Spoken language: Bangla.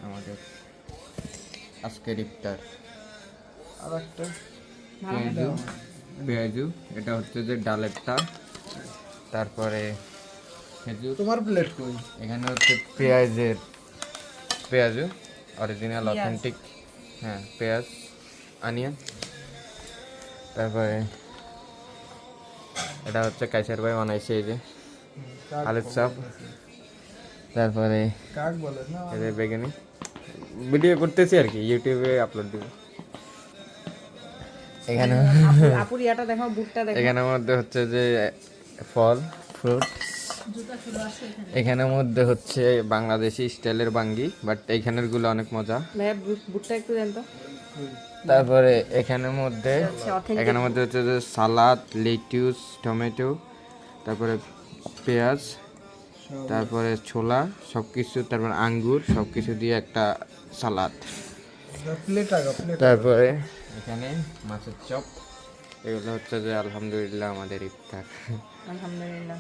আমাদের আজকের ইফতার। আর একটা পেঁয়াজু, এটা হচ্ছে যে ডালেরটা। তারপরে খেজুর। তোমার প্লেট কই? এখানে হচ্ছে পেঁয়াজু অরিজিনাল অথেন্টিক, হ্যাঁ পেঁয়াজ আনিয়ন। তারপরে এটা হচ্ছে কাইসার ভাই বানাইছে, এই যে আলুর চপ। তারপরে কাক বলে না? এদের বেগুনি ভিডিও করতেছি আর কি, ইউটিউবে আপলোড দিব। এখানে আপুর ইয়াটা দেখো, বুটটা দেখো। এখানের মধ্যে হচ্ছে যে ফল ফ্রুট। এখানের মধ্যে হচ্ছে বাংলাদেশি স্টাইলের বাঙ্গি, বাট এইখানের গুলো অনেক মজা। ভাইয়া বুটটা একটু দেন তো। তারপরে এখানের মধ্যে হচ্ছে যে সালাদ, লেটুস, টমেটো, তারপরে পেঁয়াজ, তারপরে ছোলা সব কিছু, তারপরে আঙ্গুর সব কিছু দিয়ে একটা সালাদ। তারপরে এখানে মাছের চপ। এগুলো হচ্ছে যে আলহামদুলিল্লাহ আমাদের ইফতার। আলহামদুলিল্লাহ।